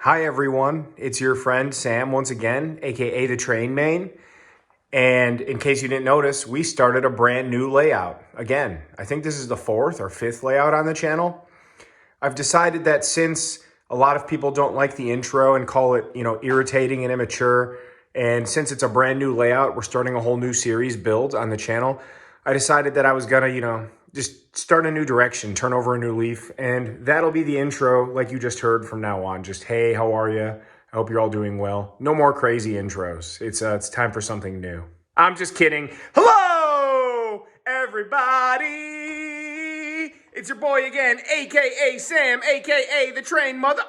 Hi everyone, it's your friend Sam once again, aka the Train Main. And in case you didn't notice, we started a brand new layout. Again, I think this is the fourth or fifth layout on the channel. I've decided that since a lot of people don't like the intro and call it, irritating and immature, and since it's a brand new layout, we're starting a whole new series build on the channel. I decided that I was gonna, just start a new direction, turn over a new leaf, and that'll be the intro like you just heard from now on. Just, hey, how are you? I hope you're all doing well. No more crazy intros. It's time for something new. I'm just kidding. Hello, everybody. It's your boy again, aka Sam, aka the Train Mother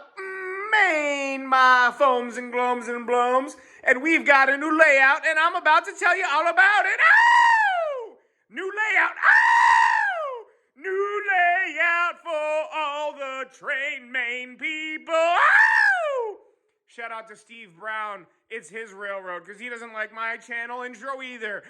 Main, my foams and gloams and bloams. And we've got a new layout, and I'm about to tell you all about it. Oh! New layout. Oh! New layout for all the Train Main people. Oh! Shout out to Steve Brown. It's his railroad, because he doesn't like my channel intro either.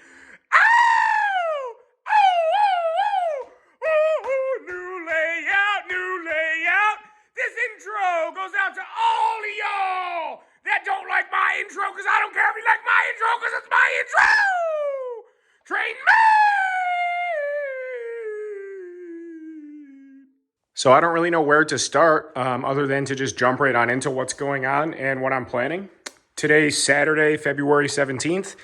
Oh! Oh! Oh! Oh! New layout, new layout. This intro goes out to all of y'all that don't like my intro, because I don't care if you like my intro, because it's my intro! Train me! So I don't really know where to start other than to just jump right on into what's going on and what I'm planning. Today's Saturday, February 17th.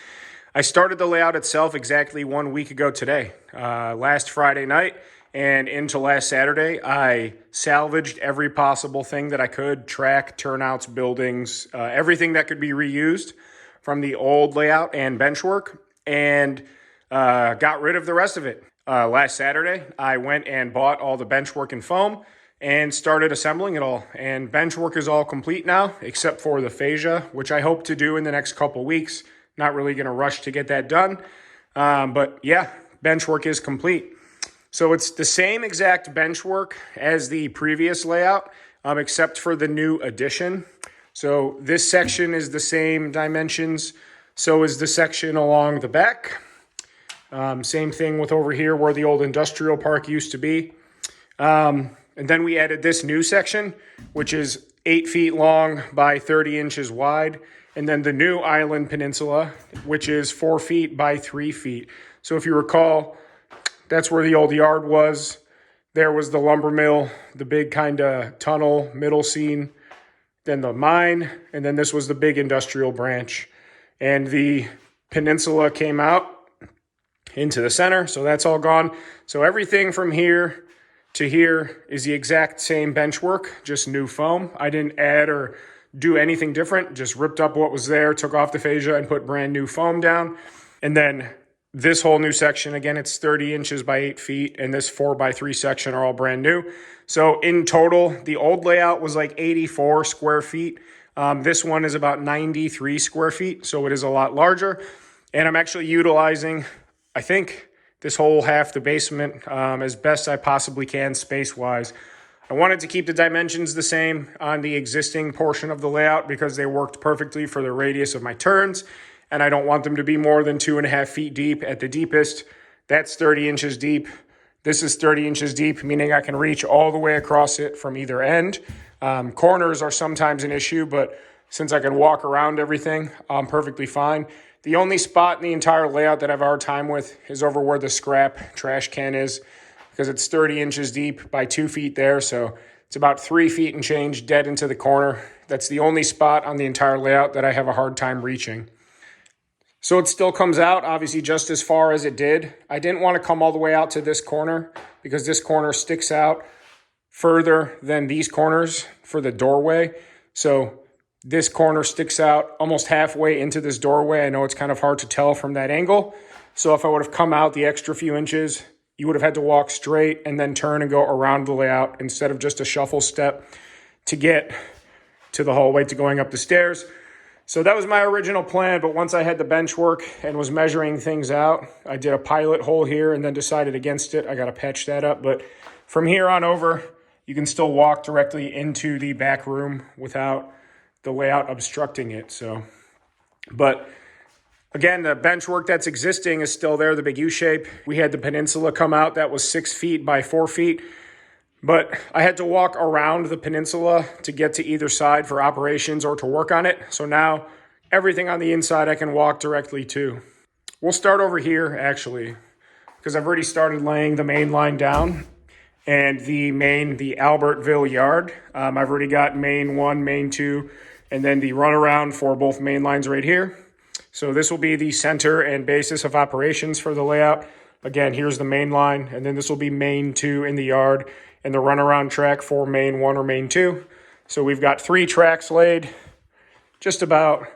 I started the layout itself exactly 1 week ago today. Last Friday night and into last Saturday, I salvaged every possible thing that I could, track, turnouts, buildings, everything that could be reused from the old layout and benchwork, and got rid of the rest of it. Last Saturday, I went and bought all the benchwork and foam and started assembling it all. And benchwork is all complete now, except for the fascia, which I hope to do in the next couple weeks. Not really going to rush to get that done. But yeah, benchwork is complete. So it's the same exact benchwork as the previous layout, except for the new addition. So this section is the same dimensions. So is the section along the back. Same thing with over here where the old industrial park used to be. And then we added this new section, which is 8 feet long by 30 inches wide. And then the new island peninsula, which is 4 feet by 3 feet. So if you recall, that's where the old yard was. There was the lumber mill, the big kind of tunnel, middle scene, then the mine, and then this was the big industrial branch. And the peninsula came out into the center, so that's all gone. So everything from here to here is the exact same benchwork, just new foam. I didn't add or do anything different, just ripped up what was there, took off the fascia and put brand new foam down. And then this whole new section, again, it's 30 inches by 8 feet, and this 4 by 3 section are all brand new. So in total, the old layout was like 84 square feet. This one is about 93 square feet, so it is a lot larger. And I'm actually utilizing, I think, this whole half the basement as best I possibly can space-wise. I wanted to keep the dimensions the same on the existing portion of the layout because they worked perfectly for the radius of my turns, and I don't want them to be more than 2.5 feet deep at the deepest. That's 30 inches deep. This is 30 inches deep, meaning I can reach all the way across it from either end. Corners are sometimes an issue, but since I can walk around everything, I'm perfectly fine. The only spot in the entire layout that I have a hard time with is over where the scrap trash can is, because it's 30 inches deep by 2 feet there, so it's about 3 feet and change dead into the corner. That's the only spot on the entire layout that I have a hard time reaching. So it still comes out, obviously, just as far as it did. I didn't want to come all the way out to this corner because this corner sticks out further than these corners for the doorway. So this corner sticks out almost halfway into this doorway. I know it's kind of hard to tell from that angle. So if I would have come out the extra few inches, you would have had to walk straight and then turn and go around the layout instead of just a shuffle step to get to the hallway to going up the stairs. So that was my original plan, but once I had the bench work and was measuring things out, I did a pilot hole here and then decided against it. I got to patch that up, but from here on over, you can still walk directly into the back room without the layout obstructing it. So, but again, the bench work that's existing is still there, the big U shape. We had the peninsula come out that was 6 feet by 4 feet. But I had to walk around the peninsula to get to either side for operations or to work on it. So now everything on the inside I can walk directly to. We'll start over here actually, because I've already started laying the main line down and the Albertville yard. I've already got main 1, main 2, and then the runaround for both main lines right here. So this will be the center and basis of operations for the layout. Again, here's the main line, and then this will be main 2 in the yard and the runaround track for main 1 or main 2. So we've got 3 tracks laid, just about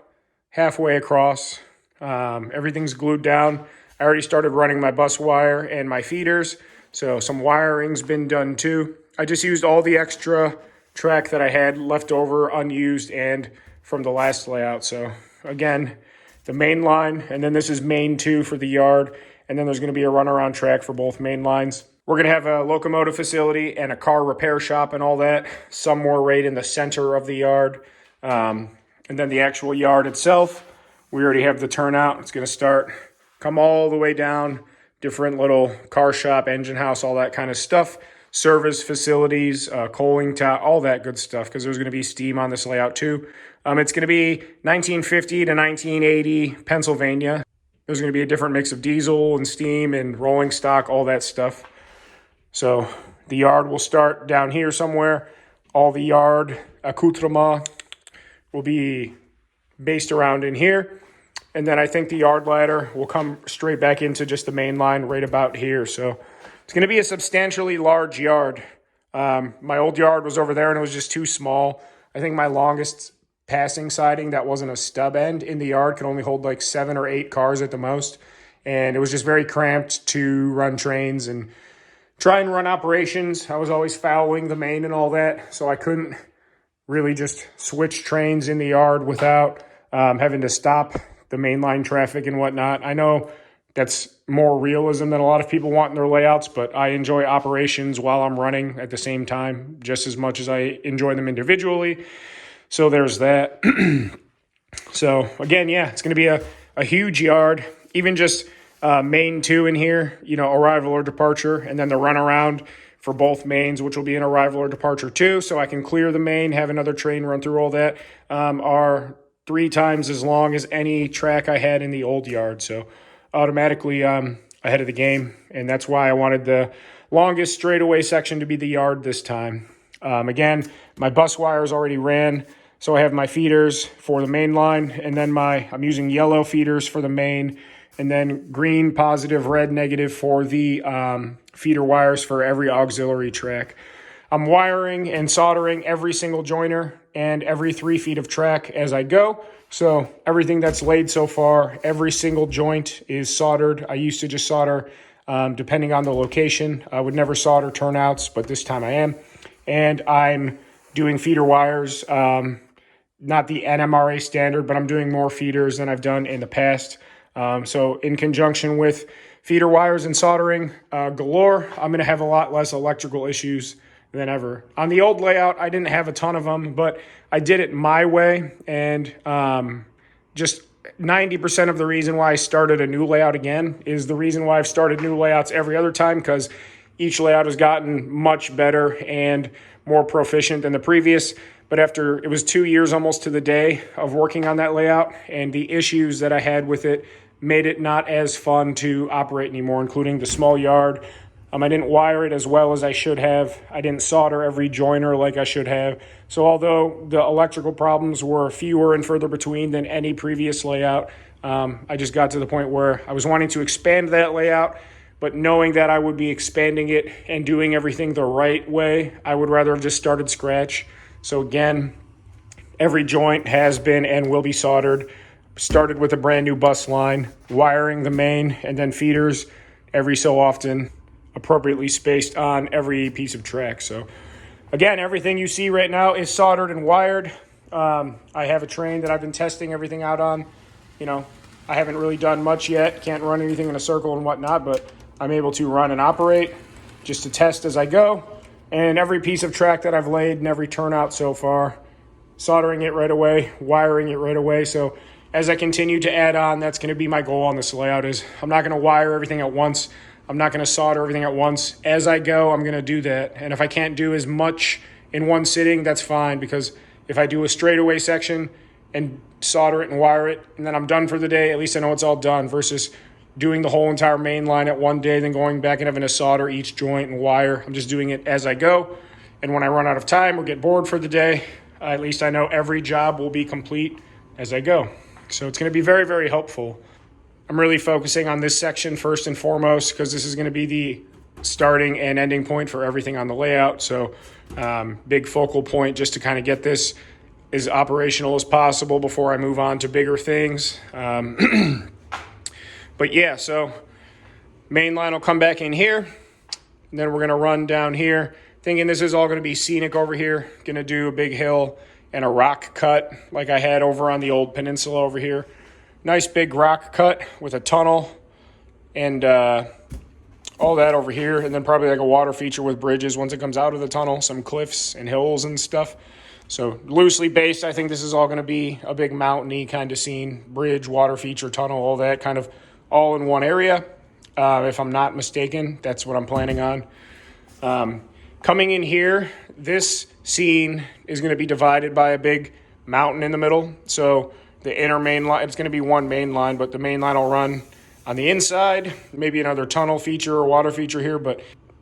halfway across. Everything's glued down. I already started running my bus wire and my feeders, so some wiring's been done too. I just used all the extra track that I had left over unused and from the last layout. So again, the main line, and then this is main 2 for the yard, and then there's going to be a runaround track for both main lines. We're going to have a locomotive facility and a car repair shop and all that, somewhere right in the center of the yard. And then the actual yard itself, we already have the turnout. It's going to come all the way down, different little car shop, engine house, all that kind of stuff, service facilities, coaling tower, all that good stuff, because there's going to be steam on this layout too. It's going to be 1950 to 1980 Pennsylvania. There's going to be a different mix of diesel and steam and rolling stock, all that stuff. So the yard will start down here somewhere. All the yard accoutrement will be based around in here. And then I think the yard ladder will come straight back into just the main line right about here. So it's going to be a substantially large yard. My old yard was over there and it was just too small. I think my longest passing siding that wasn't a stub end in the yard could only hold like 7 or 8 cars at the most. And it was just very cramped to run trains and try and run operations. I was always fouling the main and all that, so I couldn't really just switch trains in the yard without having to stop the mainline traffic and whatnot. I know that's more realism than a lot of people want in their layouts, but I enjoy operations while I'm running at the same time just as much as I enjoy them individually. So there's that. So again, yeah, it's going to be a huge yard, even just main 2 in here, arrival or departure, and then the runaround for both mains, which will be an arrival or departure too, so I can clear the main, have another train run through all that, are 3 times as long as any track I had in the old yard. So automatically ahead of the game, and that's why I wanted the longest straightaway section to be the yard this time. Again, my bus wires already ran, so I have my feeders for the main line, and then I'm using yellow feeders for the main, and then green positive, red negative for the feeder wires for every auxiliary track. I'm wiring and soldering every single joiner and every 3 feet of track as I go. So everything that's laid so far, every single joint is soldered. I used to just solder depending on the location. I would never solder turnouts, but this time I am. And I'm doing feeder wires, not the NMRA standard, but I'm doing more feeders than I've done in the past. So in conjunction with feeder wires and soldering galore, I'm going to have a lot less electrical issues than ever. On the old layout, I didn't have a ton of them, but I did it my way. And just 90% of the reason why I started a new layout again is the reason why I've started new layouts every other time, because each layout has gotten much better and more proficient than the previous. But after it was 2 years almost to the day of working on that layout, and the issues that I had with it made it not as fun to operate anymore, including the small yard. I didn't wire it as well as I should have. I didn't solder every joiner like I should have. So although the electrical problems were fewer and further between than any previous layout, I just got to the point where I was wanting to expand that layout, but knowing that I would be expanding it and doing everything the right way, I would rather have just started scratch. So again, every joint has been and will be soldered. Started with a brand new bus line, wiring the main, and then feeders every so often, appropriately spaced on every piece of track. So again, everything you see right now is soldered and wired. I have a train that I've been testing everything out on. I haven't really done much yet. Can't run anything in a circle and whatnot, but I'm able to run and operate just to test as I go. And every piece of track that I've laid and every turnout so far, soldering it right away, wiring it right away. So as I continue to add on, that's going to be my goal on this layout. Is I'm not going to wire everything at once. I'm not going to solder everything at once. As I go, I'm going to do that. And if I can't do as much in one sitting, that's fine, because if I do a straightaway section and solder it and wire it, and then I'm done for the day, at least I know it's all done, versus doing the whole entire main line at one day, then going back and having to solder each joint and wire. I'm just doing it as I go. And when I run out of time or get bored for the day, at least I know every job will be complete as I go. So it's going to be very, very helpful. I'm really focusing on this section first and foremost, because this is going to be the starting and ending point for everything on the layout. So big focal point just to kind of get this as operational as possible before I move on to bigger things. But yeah, so main line will come back in here, and then we're going to run down here, thinking this is all going to be scenic over here. Going to do a big hill and a rock cut like I had over on the old peninsula over here. Nice big rock cut with a tunnel and all that over here, and then probably like a water feature with bridges once it comes out of the tunnel, some cliffs and hills and stuff. So loosely based, I think this is all going to be a big mountainy kind of scene, bridge, water feature, tunnel, all that kind of all in one area. If I'm not mistaken, that's what I'm planning on. Coming in here, this scene is going to be divided by a big mountain in the middle. So the inner main line, it's going to be one main line, but the main line will run on the inside, maybe another tunnel feature or water feature here, but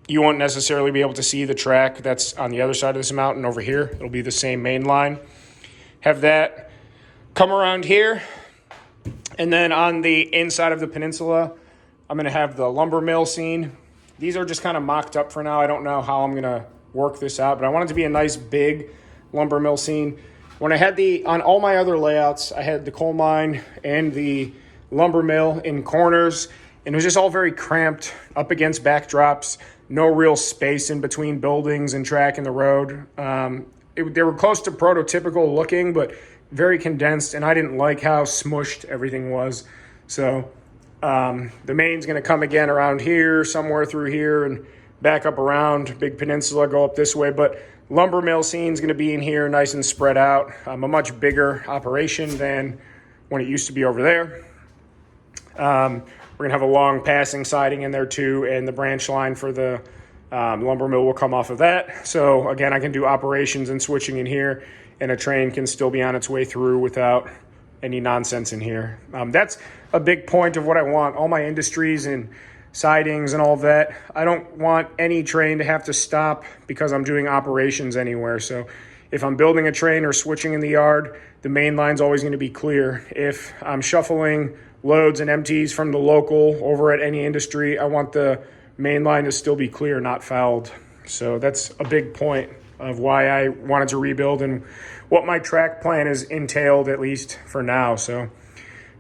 you won't necessarily be able to see the track that's on the other side of this mountain over here. It'll be the same main line. Have that come around here. And then on the inside of the peninsula, I'm going to have the lumber mill scene. These are just kind of mocked up for now. I don't know how I'm going to work this out, but I want it to be a nice big lumber mill scene. When I had on all my other layouts, I had the coal mine and the lumber mill in corners, and it was just all very cramped up against backdrops, no real space in between buildings and track and the road. They were close to prototypical looking, but very condensed, and I didn't like how smushed everything was. So the main's going to come again around here, somewhere through here, and back up around big peninsula, go up this way. But lumber mill scene's going to be in here, nice and spread out. A much bigger operation than when it used to be over there. We're going to have a long passing siding in there too, and the branch line for the lumber mill will come off of that. So again, I can do operations and switching in here, and a train can still be on its way through without any nonsense in here. That's a big point of what I want. All my industries and sidings and all that, I don't want any train to have to stop because I'm doing operations anywhere. So if I'm building a train or switching in the yard, the main line's always going to be clear. If I'm shuffling loads and empties from the local over at any industry, I want the main line to still be clear, not fouled. So that's a big point of why I wanted to rebuild and what my track plan is entailed, at least for now. So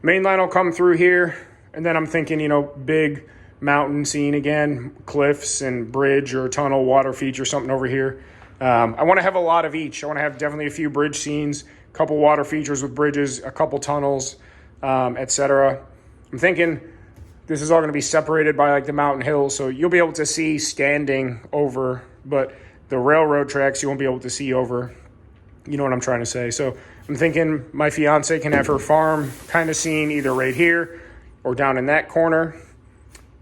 main line will come through here, and then I'm thinking, big mountain scene again, cliffs and bridge or tunnel, water feature, something over here. I want to have a lot of each. I want to have definitely a few bridge scenes, a couple water features with bridges, a couple tunnels, etc. I'm thinking this is all going to be separated by like the mountain hills, so you'll be able to see standing over, but the railroad tracks you won't be able to see over. You know what I'm trying to say. So I'm thinking my fiance can have her farm kind of scene either right here or down in that corner.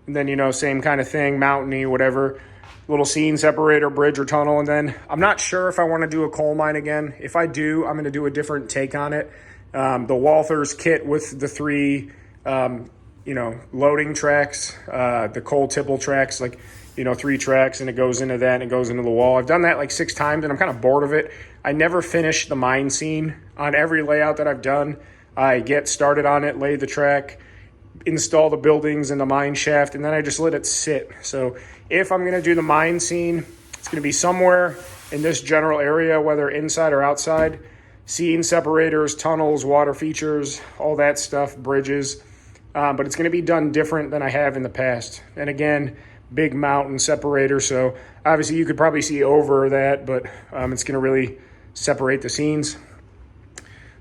And then, same kind of thing, mountainy, whatever, little scene separator, bridge or tunnel. And then I'm not sure if I want to do a coal mine again. If I do, I'm going to do a different take on it. The Walthers kit with the three, loading tracks, the coal tipple tracks, like, 3 tracks, and it goes into that and it goes into the wall. I've done that like 6 times and I'm kind of bored of it. I never finish the mine scene on every layout that I've done. I get started on it, lay the track, install the buildings and the mine shaft, and then I just let it sit. So if I'm going to do the mine scene, it's going to be somewhere in this general area, whether inside or outside. Scene separators, tunnels, water features, all that stuff, bridges. But it's going to be done different than I have in the past. And again, big mountain separator. So obviously you could probably see over that, but it's going to really separate the scenes.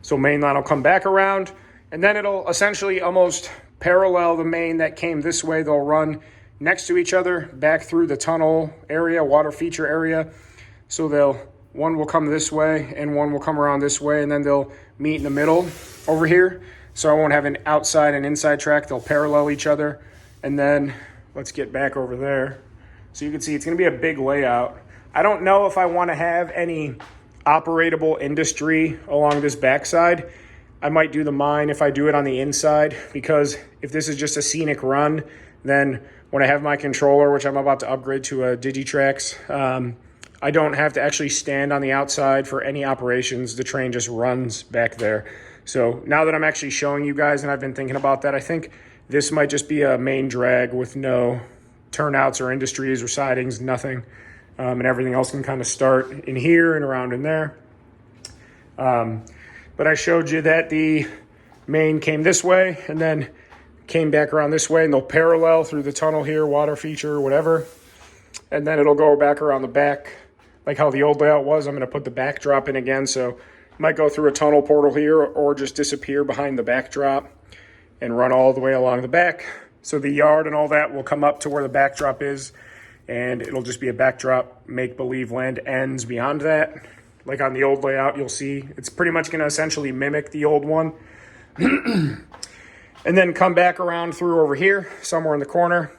So main line will come back around, and then it'll essentially almost parallel the main that came this way. They'll run next to each other back through the tunnel area, water feature area. So one will come this way and one will come around this way, and then they'll meet in the middle over here. So I won't have an outside and inside track. They'll parallel each other. And then let's get back over there. So you can see it's going to be a big layout. I don't know if I want to have any operatable industry along this backside. I might do the mine if I do it on the inside, because if this is just a scenic run, then when I have my controller, which I'm about to upgrade to a Digitrax, I don't have to actually stand on the outside for any operations. The train just runs back there. So now that I'm actually showing you guys and I've been thinking about that, I think this might just be a main drag with no turnouts or industries or sidings, nothing. And everything else can kind of start in here and around in there. But I showed you that the main came this way and then came back around this way, and they'll parallel through the tunnel here, water feature, whatever. And then it'll go back around the back, like how the old layout was. I'm going to put the backdrop in again, so might go through a tunnel portal here or just disappear behind the backdrop and run all the way along the back. So the yard and all that will come up to where the backdrop is, and it'll just be a backdrop. Make-believe land ends beyond that. Like on the old layout, you'll see it's pretty much going to essentially mimic the old one. And then come back around through over here, somewhere in the corner,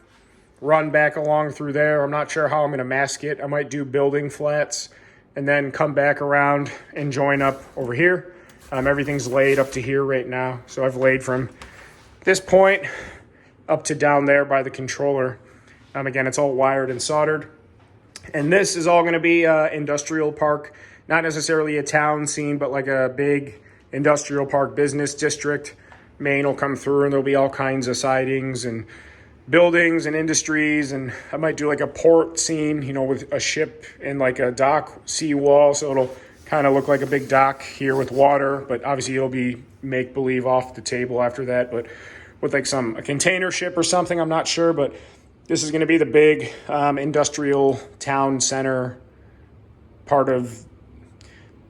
run back along through there. I'm not sure how I'm going to mask it. I might do building flats and then come back around and join up over here. Everything's laid up to here right now. So I've laid from this point up to down there by the controller. Again, it's all wired and soldered. And this is all going to be industrial park, not necessarily a town scene, but like a big industrial park business district. Main will come through and there'll be all kinds of sidings and buildings and industries, and I might do like a port scene, you know, with a ship and like a dock seawall, so it'll kind of look like a big dock here with water, but obviously it'll be make-believe off the table after that, but with like a container ship or something, I'm not sure, but this is going to be the big industrial town center part of,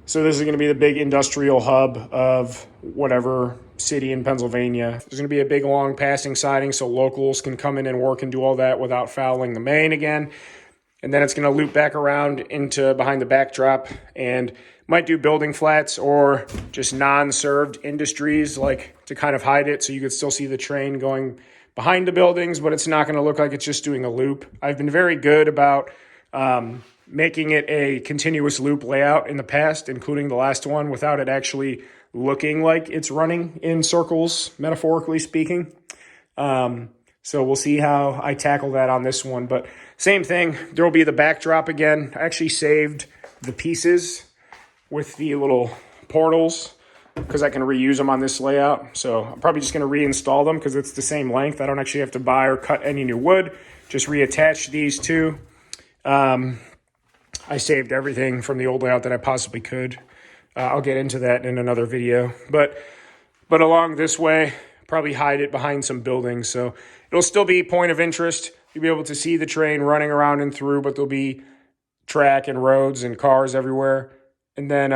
so this is going to be the big industrial hub of whatever city in Pennsylvania. There's going to be a big long passing siding so locals can come in and work and do all that without fouling the main again. And then it's going to loop back around into behind the backdrop and might do building flats or just non-served industries, like to kind of hide it so you could still see the train going behind the buildings, but it's not going to look like it's just doing a loop. I've been very good about making it a continuous loop layout in the past, including the last one, without it actually looking like it's running in circles, metaphorically speaking. So we'll see how I tackle that on this one. But same thing, there will be the backdrop again. I actually saved the pieces with the little portals because I can reuse them on this layout. So I'm probably just going to reinstall them because it's the same length. I don't actually have to buy or cut any new wood. Just reattach these two. I saved everything from the old layout that I possibly could. I'll get into that in another video. But along this way, probably hide it behind some buildings. So it'll still be point of interest. You'll be able to see the train running around and through, but there'll be track and roads and cars everywhere. And then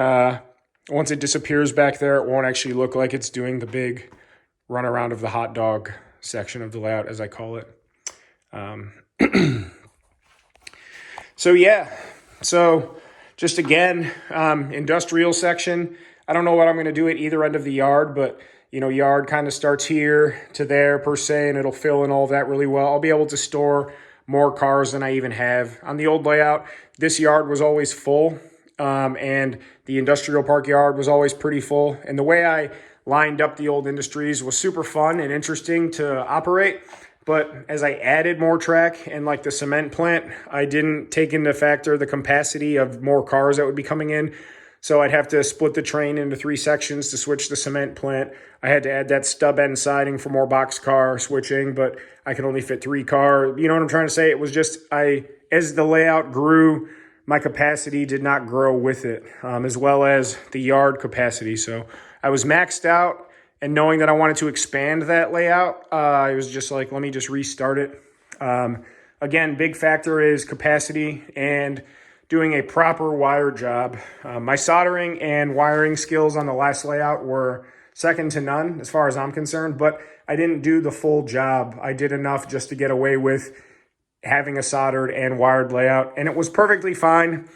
once it disappears back there, it won't actually look like it's doing the big run around of the hot dog section of the layout, as I call it. So yeah, so just again, industrial section. I don't know what I'm going to do at either end of the yard, but you know, yard kind of starts here to there per se, and it'll fill in all of that really well. I'll be able to store more cars than I even have. On the old layout, this yard was always full, and the industrial park yard was always pretty full. And the way I lined up the old industries was super fun and interesting to operate. But as I added more track and like the cement plant, I didn't take into factor the capacity of more cars that would be coming in. So I'd have to split the train into 3 sections to switch the cement plant. I had to add that stub end siding for more boxcar switching, but I could only fit 3 car. You know what I'm trying to say? It was just, as the layout grew, my capacity did not grow with it, as well as the yard capacity. So I was maxed out. And knowing that I wanted to expand that layout, I was just like, let me just restart it. Again, big factor is capacity and doing a proper wire job. My soldering and wiring skills on the last layout were second to none as far as I'm concerned, but I didn't do the full job. I did enough just to get away with having a soldered and wired layout, and it was perfectly fine.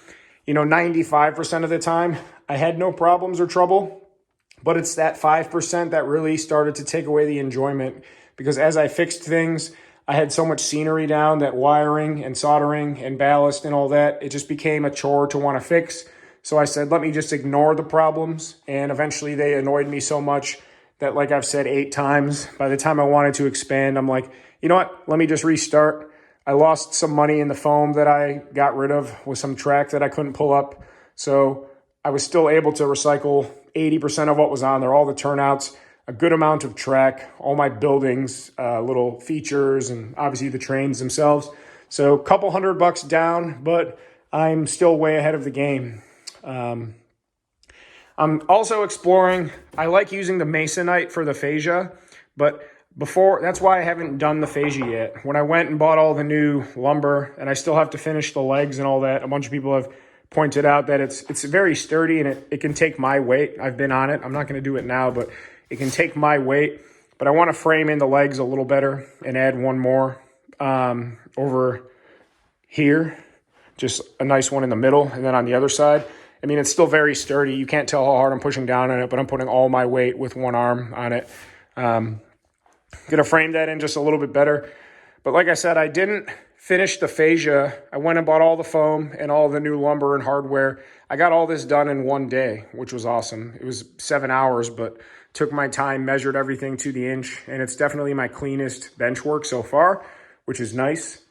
You know, 95% of the time, I had no problems or trouble. But it's that 5% that really started to take away the enjoyment, because as I fixed things, I had so much scenery down that wiring and soldering and ballast and all that, it just became a chore to want to fix. So I said, let me just ignore the problems. And eventually they annoyed me so much that, like I've said 8 times, by the time I wanted to expand, I'm like, you know what, let me just restart. I lost some money in the foam that I got rid of with some track that I couldn't pull up. So I was still able to recycle 80% of what was on there, all the turnouts, a good amount of track, all my buildings, little features, and obviously the trains themselves. So a couple $100 down, but I'm still way ahead of the game. I'm also exploring, I like using the Masonite for the fascia, but that's why I haven't done the fascia yet. When I went and bought all the new lumber, and I still have to finish the legs and all that, a bunch of people have pointed out that it's very sturdy and it can take my weight. I've been on it. I'm not going to do it now, but it can take my weight. But I want to frame in the legs a little better and add one more over here. Just a nice one in the middle, and then on the other side. I mean, it's still very sturdy. You can't tell how hard I'm pushing down on it, but I'm putting all my weight with one arm on it. Going to frame that in just a little bit better. But like I said, I didn't finish the fascia. I went and bought all the foam and all the new lumber and hardware. I got all this done in one day, which was awesome. It was 7 hours, but took my time, measured everything to the inch, and it's definitely my cleanest bench work so far, which is nice.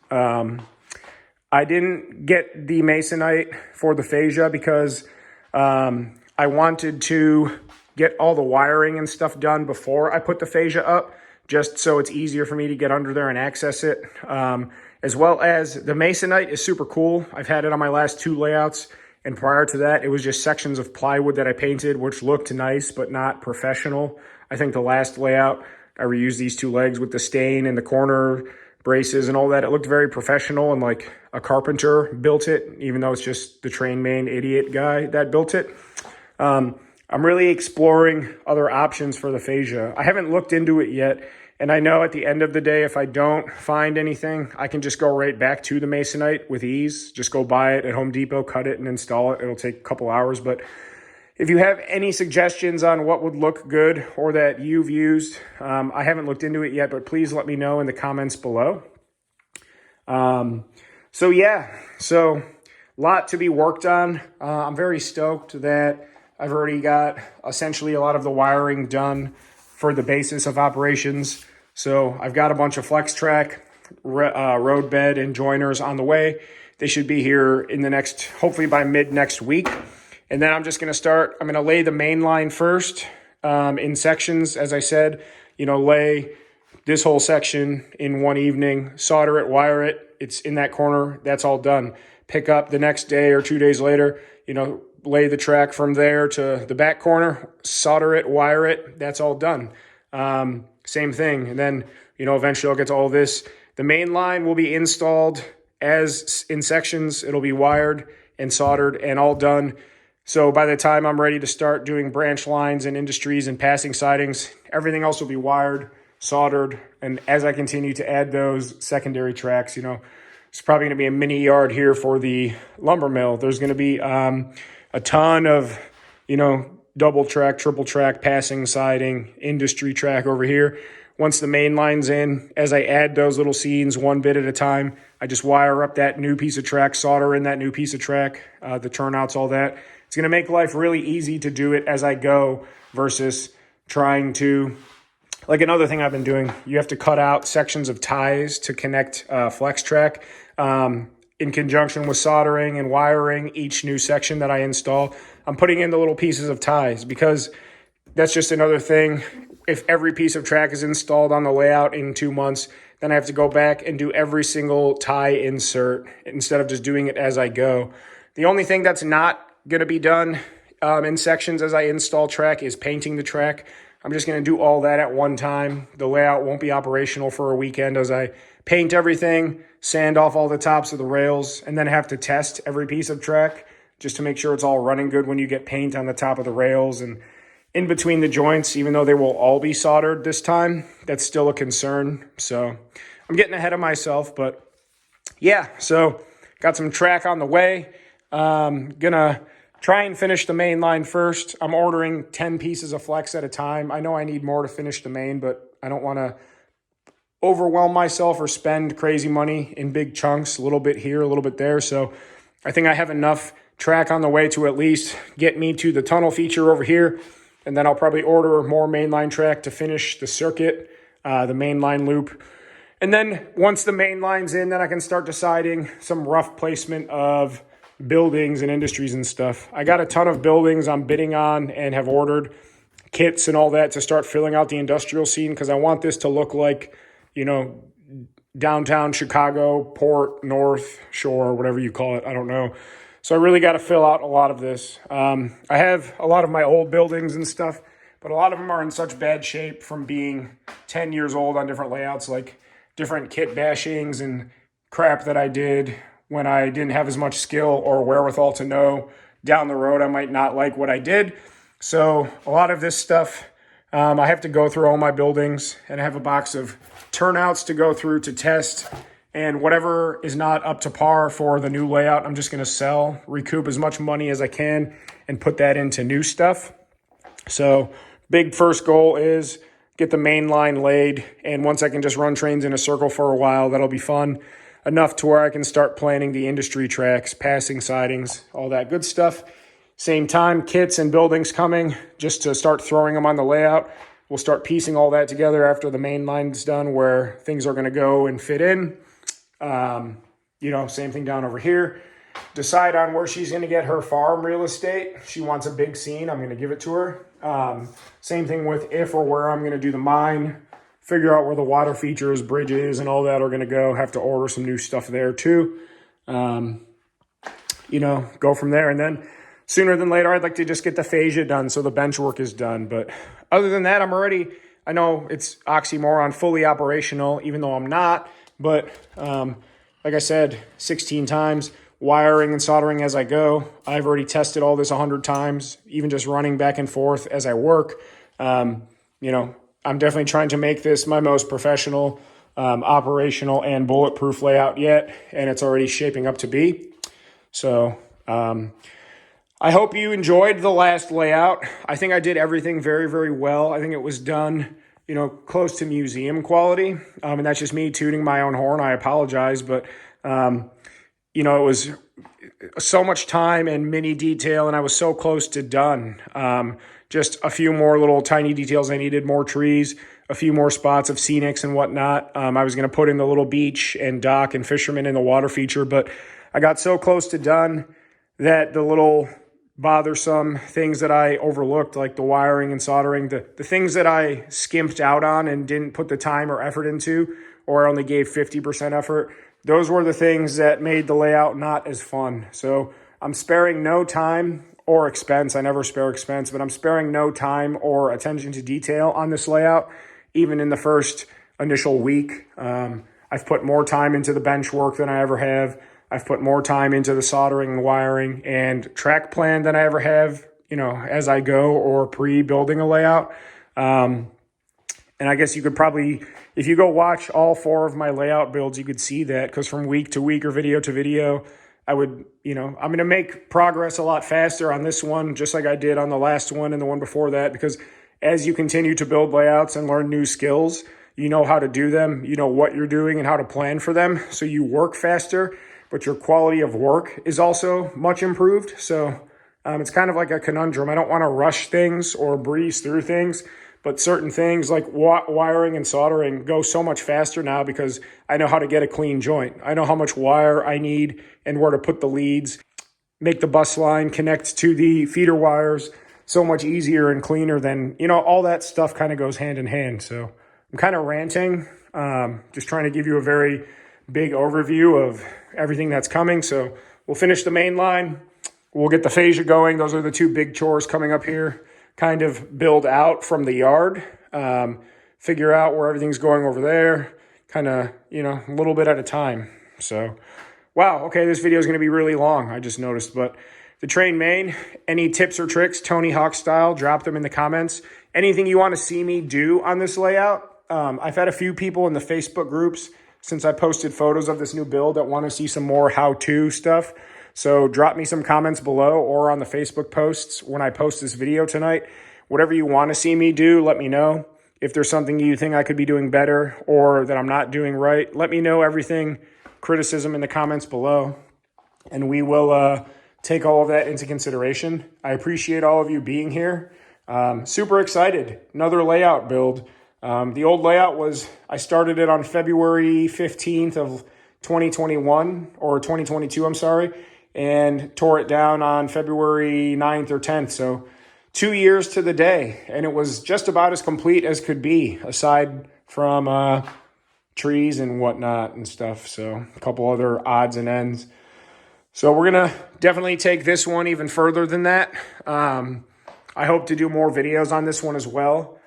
I didn't get the Masonite for the fascia because I wanted to get all the wiring and stuff done before I put the fascia up, just so it's easier for me to get under there and access it. As well as the Masonite is super cool. I've had it on my last 2 layouts, and prior to that, it was just sections of plywood that I painted, which looked nice, but not professional. I think the last layout, I reused these 2 legs with the stain and the corner braces and all that. It looked very professional and like a carpenter built it, even though it's just the train main idiot guy that built it. I'm really exploring other options for the fascia. I haven't looked into it yet, and I know at the end of the day, if I don't find anything, I can just go right back to the Masonite with ease. Just go buy it at Home Depot, cut it, and install it. It'll take a couple hours, but if you have any suggestions on what would look good or that you've used, I haven't looked into it yet, but please let me know in the comments below. So a lot to be worked on. I'm very stoked that I've already got essentially a lot of the wiring done for the basis of operations. So I've got a bunch of flex track, road bed, and joiners on the way. They should be here in the next, hopefully by mid next week. And then I'm just going to lay the main line first in sections, as I said, lay this whole section in one evening, solder it, wire it. It's in that corner. That's all done. Pick up the next day or 2 days later, lay the track from there to the back corner, solder it, wire it. That's all done. Same thing. And then, eventually I'll get to all this. The main line will be installed as in sections. It'll be wired and soldered and all done. So by the time I'm ready to start doing branch lines and industries and passing sidings, everything else will be wired, soldered. And as I continue to add those secondary tracks, it's probably going to be a mini yard here for the lumber mill. There's going to be a ton of, double track, triple track, passing, siding, industry track over here. Once the main line's in, as I add those little scenes one bit at a time, I just wire up that new piece of track, solder in that new piece of track, the turnouts, all that. It's going to make life really easy to do it as I go versus trying to, like another thing I've been doing, you have to cut out sections of ties to connect flex track. In conjunction with soldering and wiring each new section that I install, I'm putting in the little pieces of ties because that's just another thing. If every piece of track is installed on the layout in 2 months, then I have to go back and do every single tie insert instead of just doing it as I go. The only thing that's not going to be done in sections as I install track is painting the track. I'm just going to do all that at one time. The layout won't be operational for a weekend as I paint everything, sand off all the tops of the rails, and then have to test every piece of track just to make sure it's all running good when you get paint on the top of the rails and in between the joints. Even though they will all be soldered this time, that's still a concern. So I'm getting ahead of myself, but yeah, so got some track on the way. Gonna try and finish the main line first. I'm ordering 10 pieces of flex at a time. I know I need more to finish the main, but I don't want to overwhelm myself or spend crazy money in big chunks, a little bit here, a little bit there. So I think I have enough track on the way to at least get me to the tunnel feature over here. And then I'll probably order more mainline track to finish the circuit, the mainline loop. And then once the main line's in, then I can start deciding some rough placement of buildings and industries and stuff. I got a ton of buildings I'm bidding on and have ordered kits and all that to start filling out the industrial scene, because I want this to look like, downtown Chicago, Port, North Shore, whatever you call it. I don't know. So I really got to fill out a lot of this. I have a lot of my old buildings and stuff, but a lot of them are in such bad shape from being 10 years old on different layouts, like different kit bashings and crap that I did when I didn't have as much skill or wherewithal to know down the road I might not like what I did. So a lot of this stuff, I have to go through all my buildings, and I have a box of turnouts to go through to test. And whatever is not up to par for the new layout, I'm just going to sell, recoup as much money as I can, and put that into new stuff. So big first goal is get the main line laid. And once I can just run trains in a circle for a while, that'll be fun enough to where I can start planning the industry tracks, passing sidings, all that good stuff. Same time, kits and buildings coming, just to start throwing them on the layout. We'll start piecing all that together after the main line's done, where things are going to go and fit in. Same thing down over here. Decide on where she's going to get her farm real estate. She wants a big scene. I'm going to give it to her. Same thing with if or where I'm going to do the mine. Figure out where the water features, bridges, and all that are going to go. Have to order some new stuff there too. Go from there. And then sooner than later, I'd like to just get the fascia done so the bench work is done. But other than that, I know it's oxymoron, fully operational, even though I'm not. But like I said, 16 times, wiring and soldering as I go. I've already tested all this 100 times, even just running back and forth as I work. I'm definitely trying to make this my most professional, operational, and bulletproof layout yet, and it's already shaping up to be. So I hope you enjoyed the last layout. I think I did everything very, very well. I think it was done, close to museum quality, and that's just me tooting my own horn. I apologize, but it was so much time and mini detail, and I was so close to done. Just a few more little tiny details I needed, more trees, a few more spots of scenics and whatnot. I was going to put in the little beach and dock and fishermen in the water feature, but I got so close to done that the little bothersome things that I overlooked, like the wiring and soldering, the things that I skimped out on and didn't put the time or effort into, or I only gave 50% effort, those were the things that made the layout not as fun. So I'm sparing no time or expense. I never spare expense, but I'm sparing no time or attention to detail on this layout, even in the first initial week. I've put more time into the bench work than I ever have. I've put more time into the soldering and wiring and track plan than I ever have, as I go or pre-building a layout. And I guess you could probably, if you go watch all 4 of my layout builds, you could see that, because from week to week or video to video, I would, I'm going to make progress a lot faster on this one, just like I did on the last one and the one before that, because as you continue to build layouts and learn new skills, you know how to do them, you know what you're doing and how to plan for them. So you work faster, but your quality of work is also much improved. So it's kind of like a conundrum. I don't want to rush things or breeze through things, but certain things like wiring and soldering go so much faster now because I know how to get a clean joint. I know how much wire I need and where to put the leads, make the bus line connect to the feeder wires so much easier and cleaner than, all that stuff kind of goes hand in hand. So I'm kind of ranting, just trying to give you a very big overview of everything that's coming. So we'll finish the main line. We'll get the fascia going. Those are the 2 big chores coming up here. Kind of build out from the yard, figure out where everything's going over there, kind of, a little bit at a time. So, wow, okay, this video is going to be really long, I just noticed. But the train main, any tips or tricks, Tony Hawk style, drop them in the comments. Anything you want to see me do on this layout. I've had a few people in the Facebook groups since I posted photos of this new build that want to see some more how-to stuff. So drop me some comments below or on the Facebook posts when I post this video tonight. Whatever you want to see me do, let me know. If there's something you think I could be doing better or that I'm not doing right, let me know everything, criticism in the comments below, and we will take all of that into consideration. I appreciate all of you being here. Super excited. Another layout build. The old layout was, I started it on February 15th of 2021, or 2022, I'm sorry, and tore it down on February 9th or 10th. So 2 years to the day, and it was just about as complete as could be, aside from trees and whatnot and stuff. So a couple other odds and ends. So we're going to definitely take this one even further than that. I hope to do more videos on this one as well.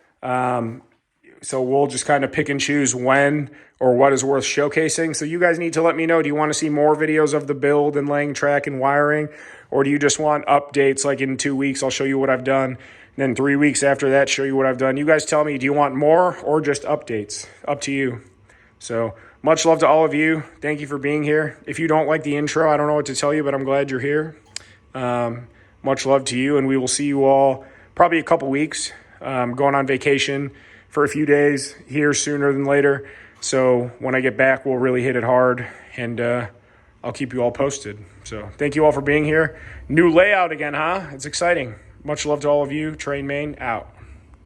So we'll just kind of pick and choose when or what is worth showcasing. So you guys need to let me know, do you want to see more videos of the build and laying track and wiring? Or do you just want updates, like in 2 weeks, I'll show you what I've done. And then 3 weeks after that, show you what I've done. You guys tell me, do you want more or just updates? Up to you. So much love to all of you. Thank you for being here. If you don't like the intro, I don't know what to tell you, but I'm glad you're here. Much love to you, and we will see you all probably a couple weeks. Going on vacation for a few days here sooner than later. So when I get back, we'll really hit it hard, and I'll keep you all posted. So thank you all for being here. New layout again, huh? It's exciting. Much love to all of you. Train Maine out.